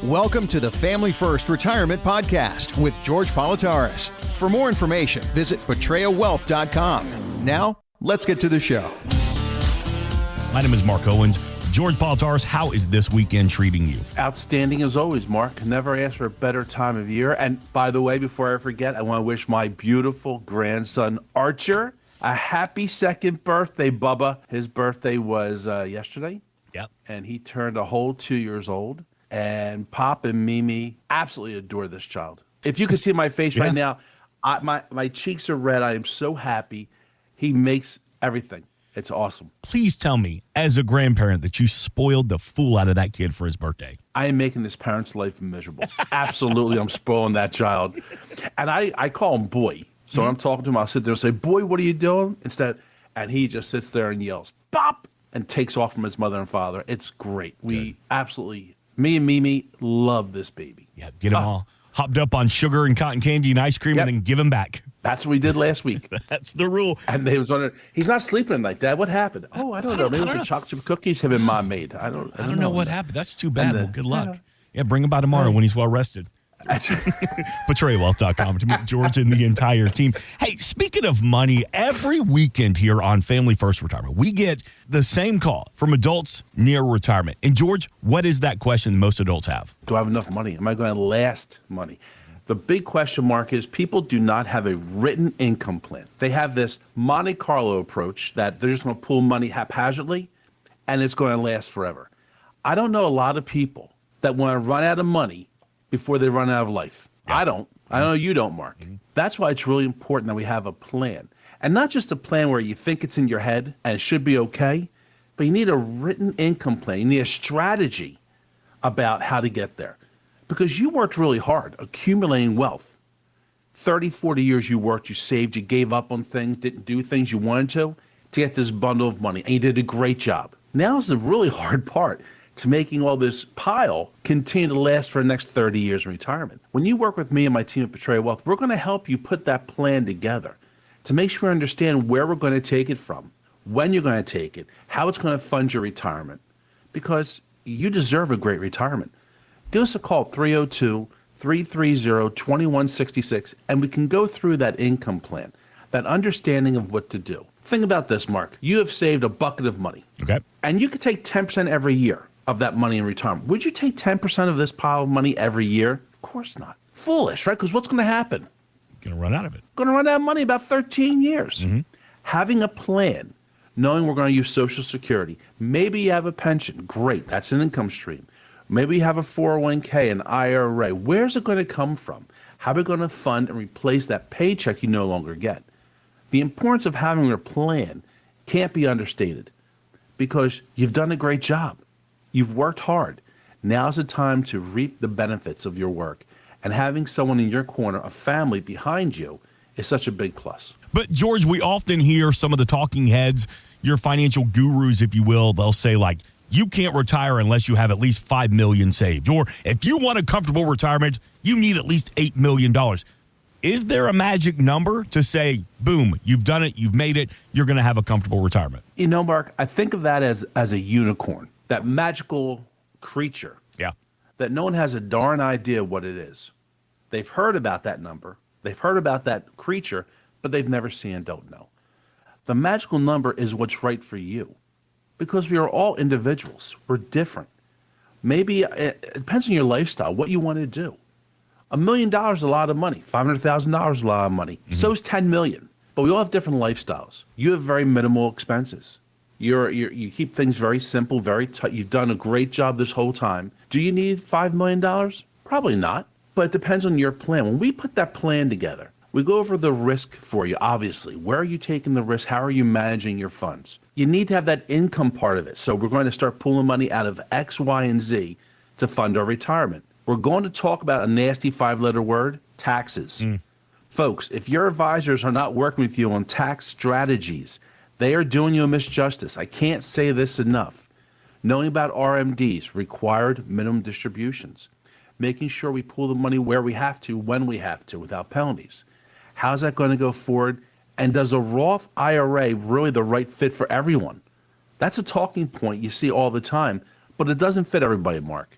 Welcome to the Family First Retirement Podcast with George Politarhos. For more information, visit patriawealth.com. Now, let's get to the show. My name is Mark Owens. George Politarhos, how is this weekend treating you? Outstanding as always, Mark. Never asked for a better time of year. And by the way, before I forget, I want to wish my beautiful grandson, Archer, a happy second birthday, Bubba. His birthday was yesterday. Yep. And he turned a whole 2 years old. And Pop and Mimi absolutely adore this child. If you can see my face right now, my cheeks are red. I am so happy. He makes everything. It's awesome. Please tell me, as a grandparent, that you spoiled the fool out of that kid for his birthday. I am making this parent's life miserable. Absolutely, I'm spoiling that child. And I call him Boy. So when I'm talking to him, I'll sit there and say, Boy, what are you doing? And he just sits there and yells, Bop, and takes off from his mother and father. It's great. We absolutely... Me and Mimi love this baby. Yeah, get them all hopped up on sugar and cotton candy and ice cream and then give them back. That's what we did last week. That's the rule. And they was wondering, he's not sleeping tonight, Dad. What happened? Oh, I don't know. Maybe it was the chocolate chip cookies him and Mom made. I don't know what happened. That's too bad. Well, good luck. Yeah, bring him by tomorrow when he's well rested. PatriaWealth.com to meet George and the entire team. Hey, speaking of money, every weekend here on Family First Retirement, we get the same call from adults near retirement. And George, what is that question most adults have? Do I have enough money? Am I going to last money? The big question mark is people do not have a written income plan. They have this Monte Carlo approach that they're just going to pull money haphazardly and it's going to last forever. I don't know a lot of people that want to run out of money before they run out of life. Yeah. I don't. I know you don't, Mark. Mm-hmm. That's why it's really important that we have a plan. And not just a plan where you think it's in your head and it should be okay, but you need a written income plan. You need a strategy about how to get there. Because you worked really hard accumulating wealth. 30, 40 years you worked, you saved, you gave up on things, didn't do things you wanted to get this bundle of money. And you did a great job. Now is the really hard part, to making all this pile continue to last for the next 30 years in retirement. When you work with me and my team at Patria Wealth, we're going to help you put that plan together to make sure you understand where we're going to take it from, when you're going to take it, how it's going to fund your retirement, because you deserve a great retirement. Give us a call, 302-330-2166, and we can go through that income plan, that understanding of what to do. Think about this, Mark. You have saved a bucket of money. Okay. And you could take 10% every year of that money in retirement. Would you take 10% of this pile of money every year? Of course not. Foolish, right? Because what's going to happen? Going to run out of it. Going to run out of money about 13 years. Mm-hmm. Having a plan, knowing we're going to use Social Security. Maybe you have a pension. Great. That's an income stream. Maybe you have a 401k, an IRA. Where's it going to come from? How are we going to fund and replace that paycheck you no longer get? The importance of having a plan can't be understated because you've done a great job. You've worked hard. Now's the time to reap the benefits of your work. And having someone in your corner, a family behind you, is such a big plus. But, George, we often hear some of the talking heads, your financial gurus, if you will, they'll say, like, you can't retire unless you have at least $5 million saved. Or if you want a comfortable retirement, you need at least $8 million. Is there a magic number to say, boom, you've done it, you've made it, you're going to have a comfortable retirement? You know, Mark, I think of that as a unicorn, that magical creature. Yeah. That no one has a darn idea what it is. They've heard about that number. They've heard about that creature, but they've never seen and don't know. The magical number is what's right for you because we are all individuals. We're different. Maybe it depends on your lifestyle, what you want to do. $1 million is a lot of money. $500,000 is a lot of money. Mm-hmm. So is $10 million. But we all have different lifestyles. You have very minimal expenses. You keep things very simple, very tight. You've done a great job this whole time. Do you need $5 million? Probably not. But it depends on your plan. When we put that plan together, we go over the risk for you, obviously. Where are you taking the risk? How are you managing your funds? You need to have that income part of it. So we're going to start pulling money out of X, Y, and Z to fund our retirement. We're going to talk about a nasty 5-letter word, taxes. Folks, if your advisors are not working with you on tax strategies, they are doing you a misjustice. I can't say this enough. Knowing about RMDs, required minimum distributions. Making sure we pull the money where we have to, when we have to, without penalties. How's that going to go forward? And does a Roth IRA really the right fit for everyone? That's a talking point you see all the time, but it doesn't fit everybody, Mark.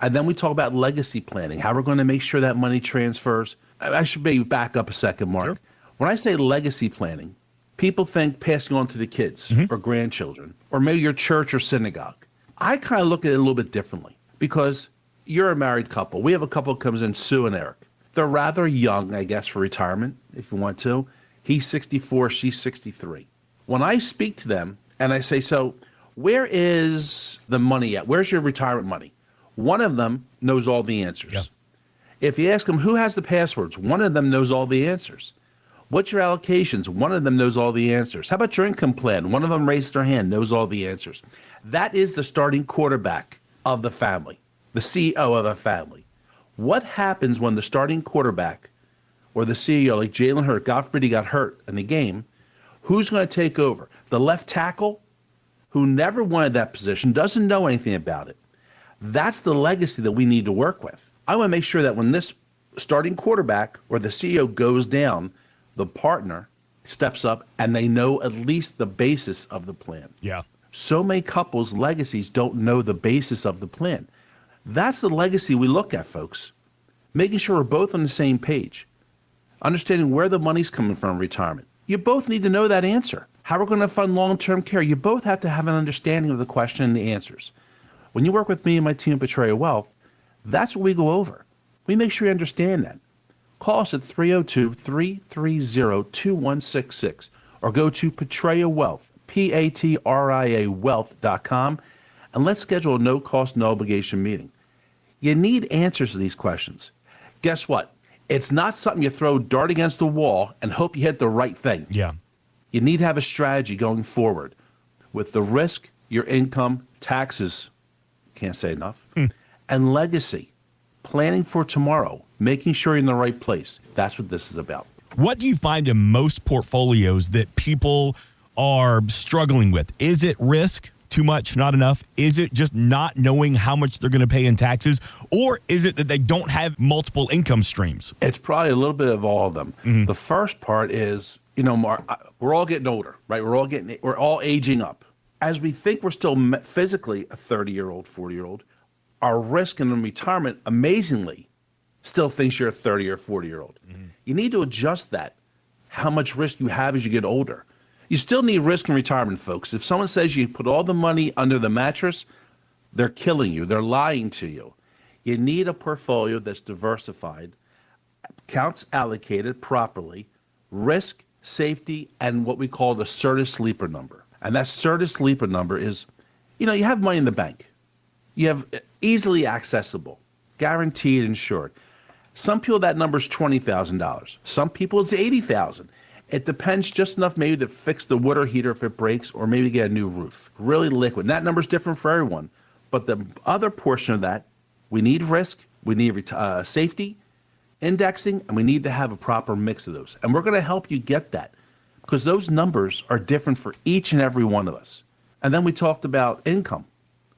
And then we talk about legacy planning, how we're going to make sure that money transfers. I should maybe back up a second, Mark. Sure. When I say legacy planning, people think passing on to the kids or grandchildren, or maybe your church or synagogue. I kind of look at it a little bit differently because you're a married couple. We have a couple that comes in, Sue and Eric. They're rather young, I guess, for retirement, if you want to. He's 64, she's 63. When I speak to them and I say, so where is the money at? Where's your retirement money? One of them knows all the answers. Yeah. If you ask them who has the passwords, one of them knows all the answers. What's your allocations? One of them knows all the answers. How about your income plan? One of them raised their hand, knows all the answers. That is the starting quarterback of the family, the CEO of a family. What happens when the starting quarterback or the CEO, like Jalen Hurts, God forbid he got hurt in the game, who's going to take over? The left tackle, who never wanted that position, doesn't know anything about it. That's the legacy that we need to work with. I want to make sure that when this starting quarterback or the CEO goes down, the partner steps up and they know at least the basis of the plan. Yeah. So many couples' legacies don't know the basis of the plan. That's the legacy we look at, folks. Making sure we're both on the same page. Understanding where the money's coming from in retirement. You both need to know that answer. How we're going to fund long-term care. You both have to have an understanding of the question and the answers. When you work with me and my team at Patria Wealth, that's what we go over. We make sure you understand that. Call us at 302-330-2166 or go to Patria Wealth, Patria Wealth.com, and let's schedule a no-cost, no-obligation meeting. You need answers to these questions. Guess what? It's not something you throw dart against the wall and hope you hit the right thing. Yeah. You need to have a strategy going forward with the risk, your income, taxes, can't say enough, and legacy. Planning for tomorrow, making sure you're in the right place. That's what this is about. What do you find in most portfolios that people are struggling with? Is it risk? Too much, not enough? Is it just not knowing how much they're going to pay in taxes? Or is it that they don't have multiple income streams? It's probably a little bit of all of them. The first part is, Mark, we're all getting older, right? We're all aging up. As we think we're still physically a 30-year-old, 40-year-old, our risk in retirement, amazingly, still thinks you're a 30 or 40-year-old. You need to adjust that, how much risk you have as you get older. You still need risk in retirement, folks. If someone says you put all the money under the mattress, they're killing you. They're lying to you. You need a portfolio that's diversified, accounts allocated properly, risk, safety, and what we call the certain sleeper number. And that certain sleeper number is, you have money in the bank. You have easily accessible, guaranteed, insured. Some people, that number is $20,000. Some people, it's $80,000. It depends just enough maybe to fix the water heater if it breaks or maybe get a new roof. Really liquid. And that number's different for everyone. But the other portion of that, we need risk, we need safety, indexing, and we need to have a proper mix of those. And we're going to help you get that because those numbers are different for each and every one of us. And then we talked about income.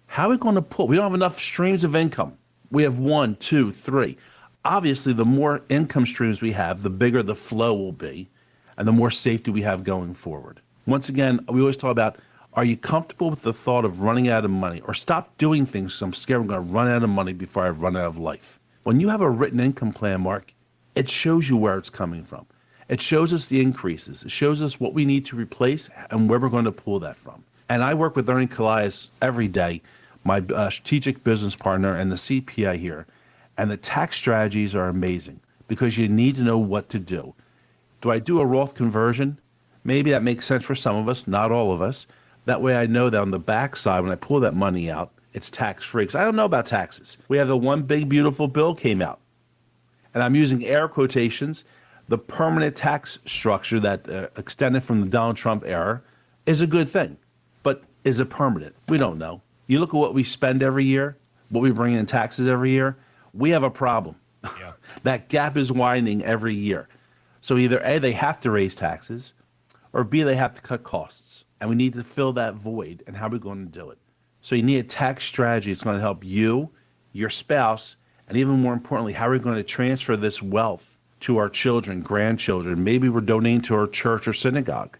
How are we going to pull? We don't have enough streams of income. We have 1, 2, 3. Obviously, the more income streams we have, the bigger the flow will be. And the more safety we have going forward. Once again, we always talk about, are you comfortable with the thought of running out of money? Or stop doing things so I'm scared I'm going to run out of money before I run out of life. When you have a written income plan, Mark, it shows you where it's coming from. It shows us the increases. It shows us what we need to replace and where we're going to pull that from. And I work with Ernie Calais every day, my strategic business partner and the CPA here. And the tax strategies are amazing because you need to know what to do. Do I do a Roth conversion? Maybe that makes sense for some of us, not all of us. That way I know that on the backside, when I pull that money out, it's tax-free. Because I don't know about taxes. We have the one big, beautiful bill came out. And I'm using air quotations. The permanent tax structure that extended from the Donald Trump era is a good thing. But is it permanent? We don't know. You look at what we spend every year, what we bring in taxes every year, we have a problem. Yeah. That gap is widening every year. So either A, they have to raise taxes, or B, they have to cut costs. And we need to fill that void. And how are we going to do it? So you need a tax strategy. It's going to help you, your spouse, and even more importantly, how are we going to transfer this wealth to our children, grandchildren? Maybe we're donating to our church or synagogue.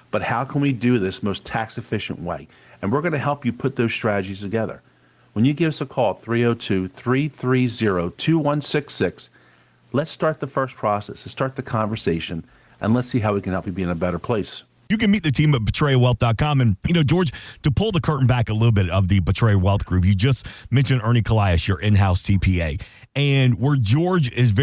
But how can we do this most tax efficient way? And we're going to help you put those strategies together. When you give us a call, 302-330-2166, let's start the first process. Let's start the conversation, and let's see how we can help you be in a better place. You can meet the team at PatriaWealth.com. And, George, to pull the curtain back a little bit of the Patria Wealth Group, you just mentioned Ernie Calais, your in-house CPA. And where George is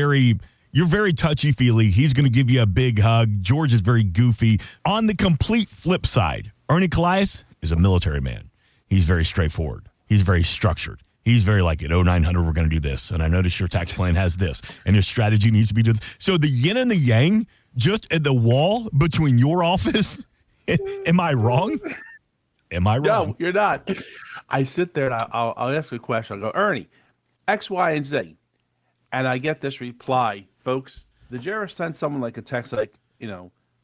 you're very touchy-feely. He's going to give you a big hug. George is very goofy. On the complete flip side, Ernie Calais is a military man. He's very straightforward. He's very structured. He's very like, at 0900, we're going to do this. And I notice your tax plan has this. And your strategy needs to be this. So the yin and the yang, just at the wall between your office, am I wrong? Am I wrong? No, you're not. I sit there and I'll ask a question. I'll go, Ernie, X, Y, and Z. And I get this reply, folks, did you ever send someone like a text like,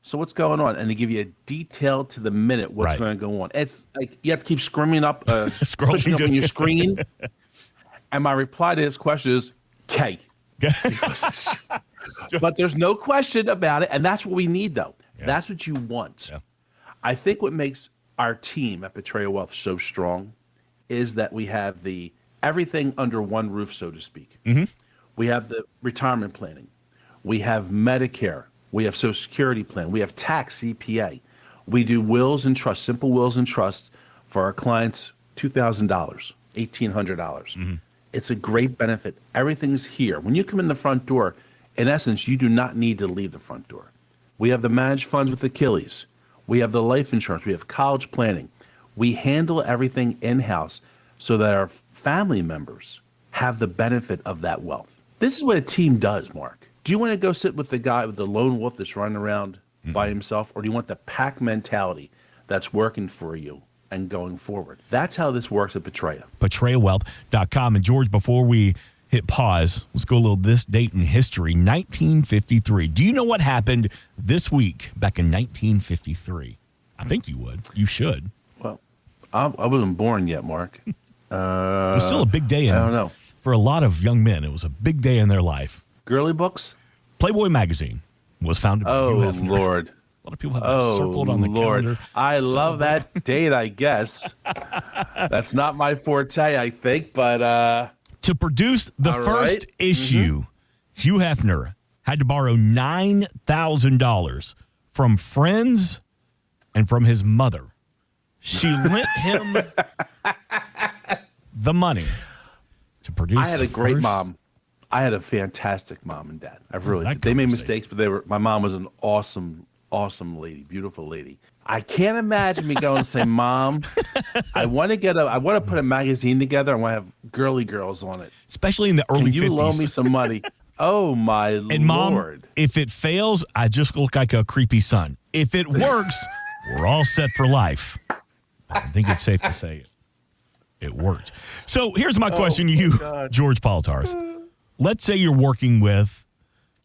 so what's going on? And they give you a detail to the minute what's going to go on. It's like you have to keep screaming up, pushing up on your screen. And my reply to this question is K. But there's no question about it. And that's what we need, though. Yeah. That's what you want. Yeah. I think what makes our team at Patria Wealth so strong is that we have everything under one roof, so to speak. Mm-hmm. We have the retirement planning. We have Medicare. We have Social Security plan. We have tax CPA. We do wills and trusts, simple wills and trusts for our clients, $2,000, $1,800. Mm-hmm. It's a great benefit. Everything's here. When you come in the front door, in essence, you do not need to leave the front door. We have the managed funds with Achilles. We have the life insurance. We have college planning. We handle everything in-house so that our family members have the benefit of that wealth. This is what a team does, Mark. Do you want to go sit with the guy with the lone wolf that's running around by himself, or do you want the pack mentality that's working for you and going forward? That's how this works at Patria. PatriaWealth.com. And George, before we hit pause, let's go a little this date in history, 1953. Do you know what happened this week back in 1953? I think you would. You should. Well, I wasn't born yet, Mark. It was still a big day. I don't know. For a lot of young men, it was a big day in their life. Girly books? Playboy magazine was founded by Hugh Hefner. Lord. A lot of people have that circled on the calendar. I love that date, I guess. That's not my forte, I think, but... To produce the first issue, Hugh Hefner had to borrow $9,000 from friends and from his mother. She lent him the money to produce. I had a great mom. I had a fantastic mom and dad. They made mistakes, but my mom was an awesome lady, beautiful lady. I can't imagine me going and saying, Mom, I want to put a magazine together. I want to have girly girls on it. Especially in the early 50s. Can you loan me some money? Oh, my Lord. And Mom, if it fails, I just look like a creepy son. If it works, we're all set for life. I think it's safe to say it worked. So here's my question to you, George Politarhos. Let's say you're working with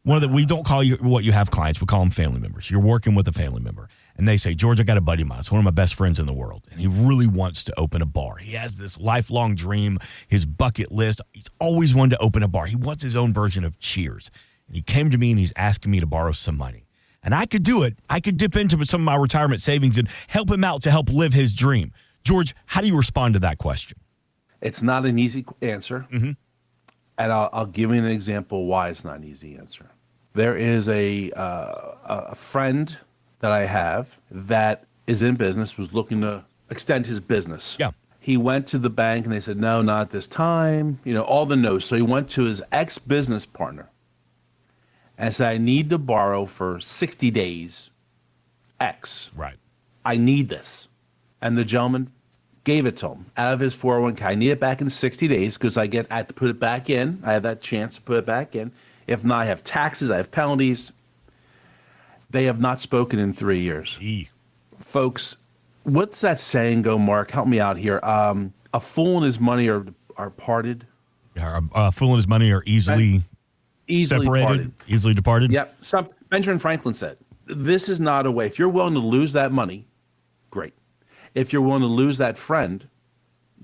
we don't call you what you have clients. We call them family members. You're working with a family member. And they say, George, I got a buddy of mine. It's one of my best friends in the world. And he really wants to open a bar. He has this lifelong dream, his bucket list. He's always wanted to open a bar. He wants his own version of Cheers. And he came to me and he's asking me to borrow some money. And I could do it. I could dip into some of my retirement savings and help him out to help live his dream. George, how do you respond to that question? It's not an easy answer. Mm-hmm. And I'll give you an example why it's not an easy answer. There is a friend that I have that is in business, was looking to extend his business. Yeah. He went to the bank and they said, no, not this time. All the no's. So he went to his ex-business partner and said, I need to borrow for 60 days X. Right. I need this. And the gentleman gave it to him out of his 401k. I need it back in 60 days because I have to put it back in. I have that chance to put it back in. If not, I have taxes, I have penalties. They have not spoken in 3 years. Folks, what's that saying go, Mark? Help me out here. A fool and his money are parted. A fool and his money are easily separated, parted. Easily departed. Yep. Benjamin Franklin said, this is not a way. If you're willing to lose that money, great. If you're willing to lose that friend,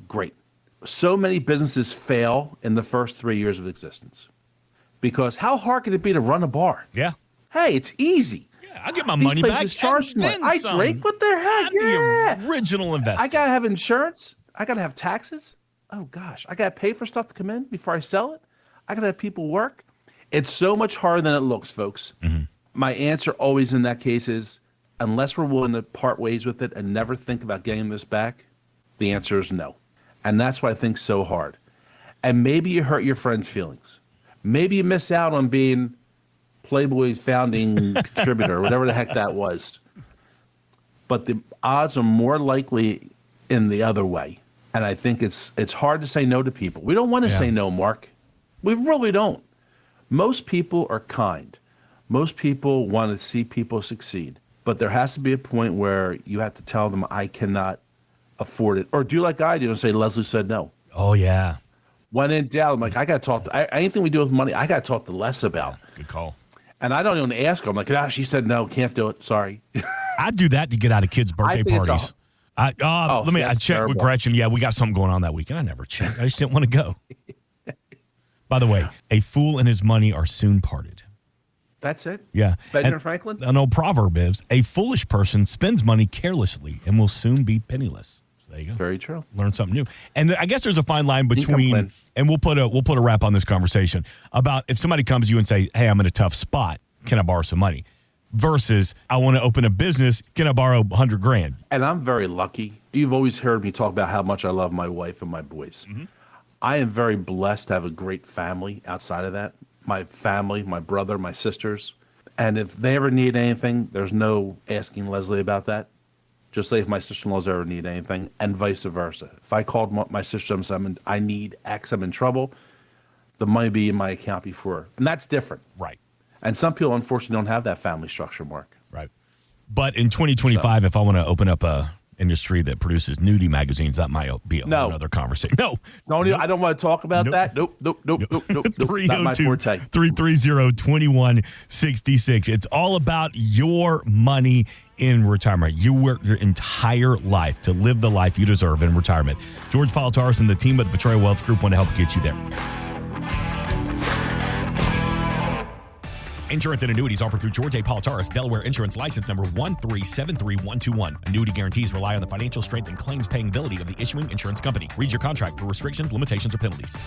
great. So many businesses fail in the first 3 years of existence. Because how hard could it be to run a bar? Yeah. Hey, it's easy. Yeah, I'll get my money back. I drink? What the heck? The original investment. I got to have insurance. I got to have taxes. oh gosh, I got to pay for stuff to come in before I sell it. I got to have people work. It's so much harder than it looks, folks. Mm-hmm. My answer always in that case is, unless we're willing to part ways with it and never think about getting this back, the answer is no. And that's why I think so hard. And maybe you hurt your friend's feelings. Maybe you miss out on being Playboy's founding contributor, or whatever the heck that was. But the odds are more likely in the other way. And I think it's hard to say no to people. We don't want to say no, Mark. We really don't. Most people are kind. Most people want to see people succeed. But there has to be a point where you have to tell them, I cannot afford it. Or do like I do and say, Leslie said no. Oh, yeah. When in doubt, I'm like, I got to talk to, anything we do with money, I got to talk to Les about. Good call. And I don't even ask her. I'm like, she said no, can't do it. Sorry. I do that to get out of kids' birthday parties. I checked terrible. with Gretchen. Yeah, we got something going on that weekend. I never checked. I just didn't want to go. By the way, a fool and his money are soon parted. That's it? Yeah. Benjamin Franklin? An old proverb is, a foolish person spends money carelessly and will soon be penniless. So there you go. Very true. Learn something new. And I guess there's a fine line between, and we'll put a wrap on this conversation, about if somebody comes to you and say, hey, I'm in a tough spot, can I borrow some money? Versus, I want to open a business, can I borrow $100,000? And I'm very lucky. You've always heard me talk about how much I love my wife and my boys. Mm-hmm. I am very blessed to have a great family outside of that. My family, my brother, my sisters. And if they ever need anything, there's no asking Leslie about that. Just like if my sister-in-laws ever need anything, and vice versa. If I called my sister and said, I need X, I'm in trouble, the money be in my account before. And that's different. Right. And some people, unfortunately, don't have that family structure, Mark. Right. But in 2025, if I want to open up a industry that produces nudie magazines, that might be another conversation. I don't want to talk about that. Nope. Not my forte. 330-2166. It's all about your money in retirement. You work your entire life to live the life you deserve in retirement. George Politarhos and the team at the Patria Wealth Group want to help get you there. Insurance and annuities offered through George A. Politarhos, Delaware Insurance License Number 1373121. Annuity guarantees rely on the financial strength and claims paying ability of the issuing insurance company. Read your contract for restrictions, limitations, or penalties.